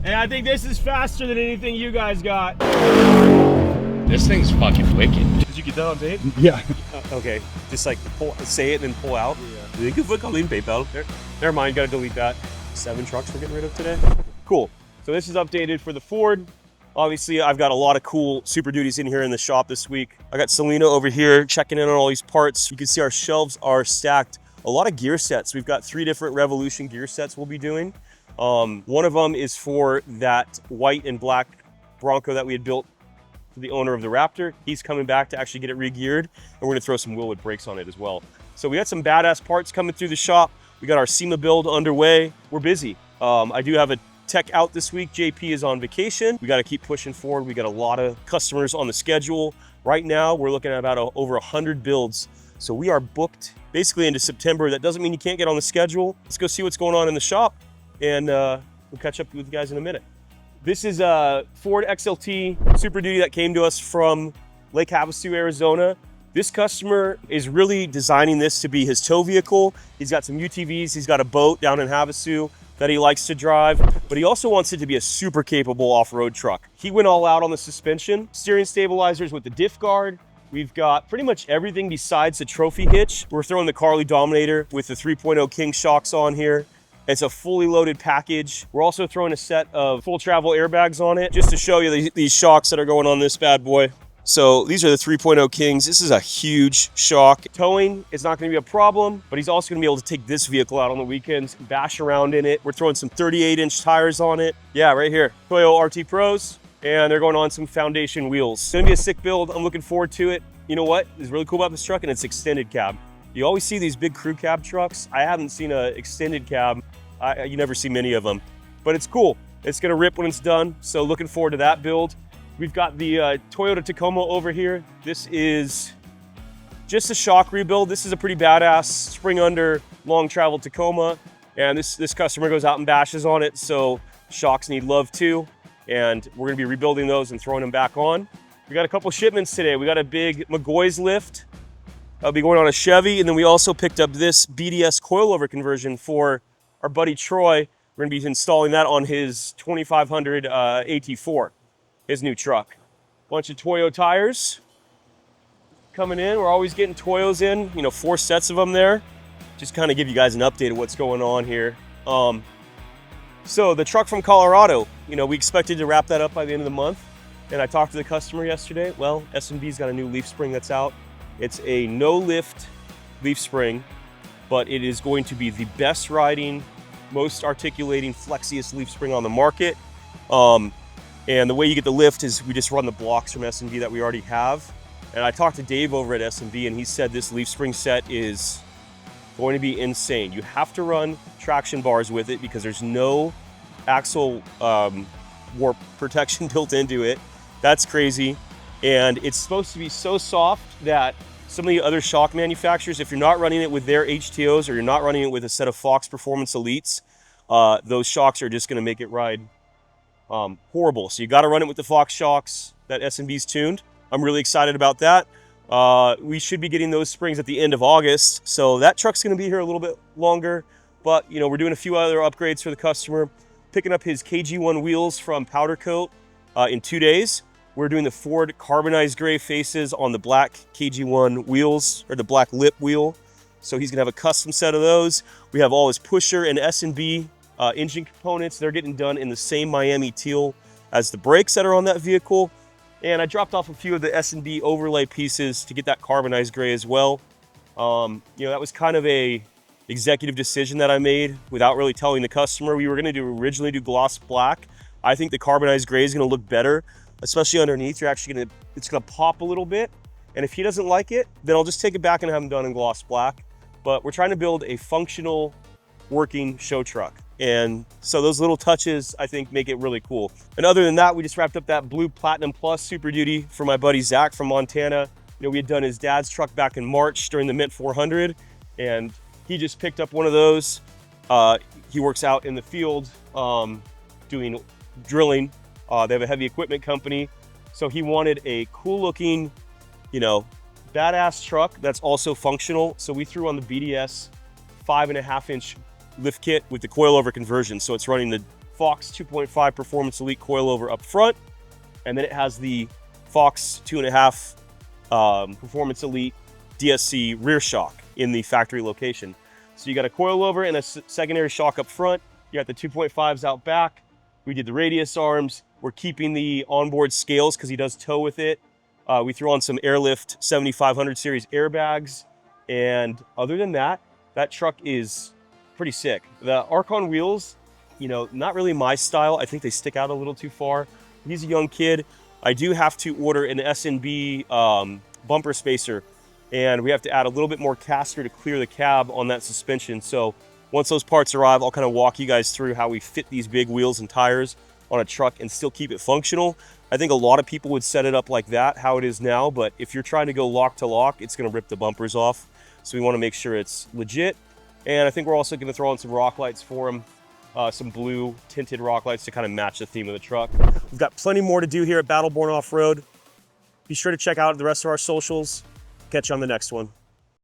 And I think this is faster than anything you guys got. This thing's fucking wicked. Did you get that on tape? Yeah. Okay, just like say it and then pull out. Thank you for calling PayPal. Never mind, gotta delete that. 7 trucks we're getting rid of today. Cool. So this is updated for the Ford. Obviously, I've got a lot of cool Super Duties in here in the shop this week. I got Selena over here checking in on all these parts. You can see our shelves are stacked. A lot of gear sets. We've got 3 different Revolution gear sets we'll be doing. One of them is for that white and black Bronco that we had built for the owner of the Raptor. He's coming back to actually get it re-geared, and we're gonna throw some Willwood brakes on it as well. So we got some badass parts coming through the shop. We got our SEMA build underway. We're busy. I do have a tech out this week. JP is on vacation. We got to keep pushing forward. We got a lot of customers on the schedule. Right now, we're looking at about over 100 builds. So we are booked basically into September. That doesn't mean you can't get on the schedule. Let's go see what's going on in the shop, and we'll catch up with you guys in a minute. This is a Ford XLT Super Duty that came to us from Lake Havasu, Arizona. This customer is really designing this to be his tow vehicle. He's got some UTVs. He's got a boat down in Havasu that he likes to drive, but he also wants it to be a super capable off-road truck. He went all out on the suspension, steering stabilizers with the diff guard. We've got pretty much everything besides the trophy hitch. We're throwing the Carli Dominator with the 3.0 King shocks on here. It's a fully loaded package. We're also throwing a set of full travel airbags on it just to show you these shocks that are going on this bad boy. So these are the 3.0 Kings. This is a huge shock. Towing is not gonna be a problem, but he's also gonna be able to take this vehicle out on the weekends, bash around in it. We're throwing some 38-inch tires on it. Yeah, right here, Toyo RT Pros, and they're going on some foundation wheels. It's gonna be a sick build. I'm looking forward to it. You know what is really cool about this truck? And it's extended cab. You always see these big crew cab trucks. I haven't seen an extended cab. You never see many of them, but it's cool. It's gonna rip when it's done. So looking forward to that build. We've got the Toyota Tacoma over here. This is just a shock rebuild. This is a pretty badass spring under long travel Tacoma. And this customer goes out and bashes on it. So shocks need love too. And we're gonna be rebuilding those and throwing them back on. We got a couple shipments today. We got a big McGoy's lift. That'll be going on a Chevy. And then we also picked up this BDS coilover conversion for our buddy Troy. We're gonna be installing that on his 2500 AT4. His new truck. Bunch of Toyo tires coming in. We're always getting Toyos in, 4 sets of them there. Just kind of give you guys an update of what's going on here. So the truck from Colorado, we expected to wrap that up by the end of the month. And I talked to the customer yesterday. Well, S&B's got a new leaf spring that's out. It's a no lift leaf spring, but it is going to be the best riding, most articulating, flexiest leaf spring on the market. And the way you get the lift is we just run the blocks from S&B that we already have. And I talked to Dave over at S&B, and he said this leaf spring set is going to be insane. You have to run traction bars with it because there's no axle warp protection built into it. That's crazy. And it's supposed to be so soft that some of the other shock manufacturers, if you're not running it with their HTOs or you're not running it with a set of Fox Performance Elites, those shocks are just gonna make it ride horrible. So you got to run it with the Fox shocks that S&B's tuned. I'm really excited about that. We should be getting those springs at the end of August. So that truck's going to be here a little bit longer, but we're doing a few other upgrades for the customer, picking up his KG1 wheels from Powder Coat in 2 days. We're doing the Ford carbonized gray faces on the black KG1 wheels, or the black lip wheel. So he's gonna have a custom set of those. We have all his pusher and S&B engine components. They're getting done in the same Miami teal as the brakes that are on that vehicle. And I dropped off a few of the S&B overlay pieces to get that carbonized gray as well. That was kind of a executive decision that I made without really telling the customer. We were gonna originally do gloss black. I think the carbonized gray is gonna look better, especially underneath. It's gonna pop a little bit. And if he doesn't like it, then I'll just take it back and have him done in gloss black. But we're trying to build a functional, working show truck. And so those little touches, I think, make it really cool. And other than that, we just wrapped up that blue Platinum Plus Super Duty for my buddy Zach from Montana. We had done his dad's truck back in March during the Mint 400, and he just picked up one of those. He works out in the field doing drilling. They have a heavy equipment company. So he wanted a cool looking, badass truck that's also functional. So we threw on the BDS 5.5-inch lift kit with the coilover conversion. So it's running the Fox 2.5 Performance Elite coilover up front, and then it has the Fox 2.5 Performance Elite DSC rear shock in the factory location. So you got a coilover and a secondary shock up front. You got the 2.5s out back. We did the radius arms. We're keeping the onboard scales because he does tow with it. We threw on some Airlift 7500 series airbags. And other than that, that truck is pretty sick. The Archon wheels, you know, not really my style. I think they stick out a little too far. He's a young kid. I do have to order an S&B bumper spacer, and we have to add a little bit more caster to clear the cab on that suspension. So once those parts arrive, I'll kind of walk you guys through how we fit these big wheels and tires on a truck and still keep it functional. I think a lot of people would set it up like that, how it is now, but if you're trying to go lock to lock, it's gonna rip the bumpers off. So we wanna make sure it's legit. And I think we're also gonna throw on some rock lights for him, some blue tinted rock lights to kind of match the theme of the truck. We've got plenty more to do here at Battleborn Off-Road. Be sure to check out the rest of our socials. Catch you on the next one.